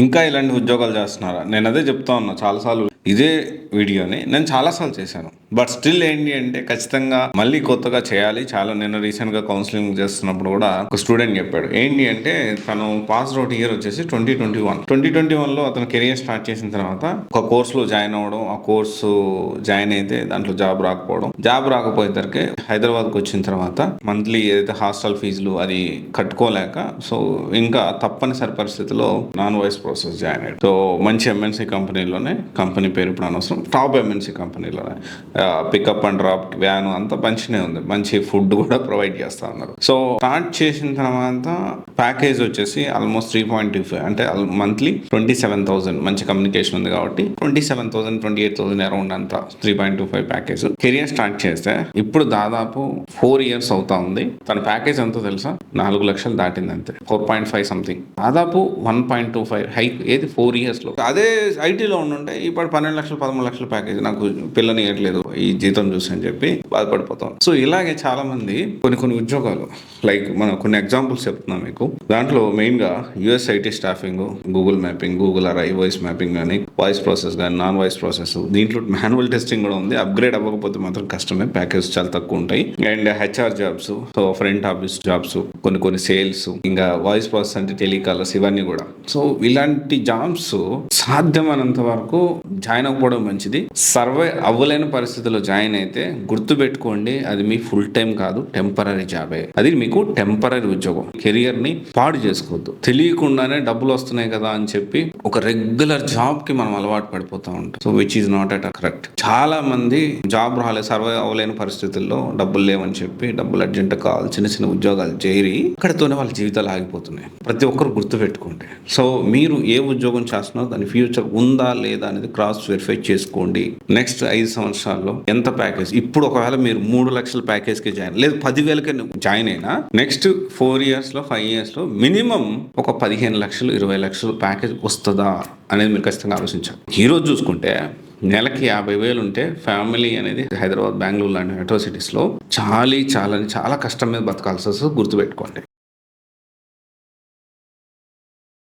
ఇంకా ఇలాంటి ఉద్యోగాలు చేస్తున్నారా? నేను అదే చెప్తా ఉన్నా చాలాసార్లు. ఇదే వీడియోని నేను చాలాసార్లు చేశాను. బట్ స్టిల్ ఏంటి అంటే ఖచ్చితంగా మళ్ళీ కొత్తగా చేయాలి. నేను రీసెంట్గా కౌన్సిలింగ్ చేస్తున్నప్పుడు కూడా ఒక స్టూడెంట్ చెప్పాడు. ఏంటి అంటే తను పాస్ అవుట్ ఇయర్ వచ్చేసి 2021లో అతను కెరియర్ స్టార్ట్ చేసిన తర్వాత ఒక కోర్సులో జాయిన్ అవ్వడం, ఆ కోర్సు జాయిన్ అయితే దాంట్లో జాబ్ రాకపోవడం, జాబ్ రాకపోయేసరికి హైదరాబాద్కి వచ్చిన తర్వాత మంత్లీ ఏదైతే హాస్టల్ ఫీజులు అది కట్టుకోలేక సో ఇంకా తప్పనిసరి పరిస్థితిలో నాన్ వాయిస్ ప్రాసెస్ జాయిన్ అయ్యాడు. సో మంచి ఎంఎన్సీ కంపెనీలోనే, కంపెనీ పేరు ఇప్పుడు అనవసరం, టాప్ ఎంఎన్సీ కంపెనీలోనే పికప్ అండ్ డ్రాప్ వ్యాన్ అంతా మంచిగానే ఉంది. మంచి ఫుడ్ కూడా ప్రొవైడ్ చేస్తా ఉన్నారు. సో స్టార్ట్ చేసిన తర్వాత ప్యాకేజ్ వచ్చేసి ఆల్మోస్ట్ 3.25 అంటే మంత్లీ 27,000. మంచి కమ్యూనికేషన్ ఉంది కాబట్టి 27,000 28,000 అరౌండ్ అంతా 3.25 ప్యాకేజ్. కెరియర్ స్టార్ట్ చేస్తే ఇప్పుడు దాదాపు 4 years అవుతా ఉంది. తన ప్యాకేజ్ ఎంతో తెలుసా? 4 లక్షలు దాటింది అంతే. 4.5 సంథింగ్, దాదాపు 1.25 హైక్. ఏది 4 years లో. అదే ఐటీలో ఉండుంటే ఇప్పుడు 12 లక్షలు 13 లక్షల ప్యాకేజ్, నాకు పిల్లని ఇవ్వట్లేదు ఈ జీతం చూసి అని చెప్పి బాధపడిపోతాం. సో ఇలాగే చాలా మంది కొన్ని ఉద్యోగాలు, లైక్ మనం కొన్ని ఎగ్జాంపుల్స్ చెప్తున్నాం మీకు. దాంట్లో మెయిన్ గా US IT staffing, Google mapping, Google Arai voice mapping కానీ, వాయిస్ ప్రాసెస్ కానీ, నాన్ వాయిస్ ప్రాసెస్, దీంట్లో మాన్యువల్ టెస్టింగ్ కూడా ఉంది. అప్గ్రేడ్ అవ్వకపోతే మాత్రం కష్టమే, ప్యాకేజ్ చాలా తక్కువ ఉంటాయి. And HR jobs, so front office jobs, కొన్ని సేల్స్, ఇంకా వాయిస్ ప్రాసెస్ అంటే టెలికాలర్స్, ఇవన్నీ కూడా. సో ఇలాంటి జాబ్స్ సాధ్యమైనంత వరకు జాయిన్ అవ్వడం మంచిది. సర్వే అవ్వలేని పరిస్థితుల్లో జాయిన్ అయితే గుర్తుపెట్టుకోండి, అది మీ ఫుల్ టైం కాదు, టెంపరీ జాబే. అది మీకు టెంపరీ ఉద్యోగం. కెరియర్ ని పాడు చేసుకోవద్దు. తెలియకుండానే డబ్బులు వస్తున్నాయి కదా అని చెప్పి ఒక రెగ్యులర్ జాబ్ కి మనం అలవాటు పడిపోతా ఉంటాం. So which is not at correct. చాలా మంది జాబ్ రాలే, సర్వే అవ్వలేని పరిస్థితుల్లో డబ్బులు లేవని చెప్పి డబ్బులు అర్జెంట్ కావాలి చిన్న ఉద్యోగాలు చేరి అక్కడితోనే వాళ్ళ జీవితాలు ఆగిపోతున్నాయి. ప్రతి ఒక్కరు గుర్తుపెట్టుకోండి. సో మీరు ఏ ఉద్యోగం చేస్తున్నారో దాని ఫ్యూచర్ ఉందా లేదా అనేది క్రాస్ వెరిఫై చేసుకోండి. నెక్స్ట్ 5 సంవత్సరాల్లో ఎంత ప్యాకేజ్, ఇప్పుడు ఒకవేళ మీరు 3 లక్షల ప్యాకేజ్కి జాయిన్, లేదు 10,000కి జాయిన్ అయినా నెక్స్ట్ 4 years లో 5 years లో మినిమం ఒక 15 లక్షలు 20 లక్షలు ప్యాకేజ్ వస్తుందా అనేది మీరు ఖచ్చితంగా ఆలోచించాలి. ఈరోజు చూసుకుంటే నెలకి 50,000 ఉంటే ఫ్యామిలీ అనేది హైదరాబాద్, బెంగళూరు లాంటి మెట్రో సిటీస్లో చాలా కష్టం మీద బతకాల్సి వస్తుంది. గుర్తుపెట్టుకోండి.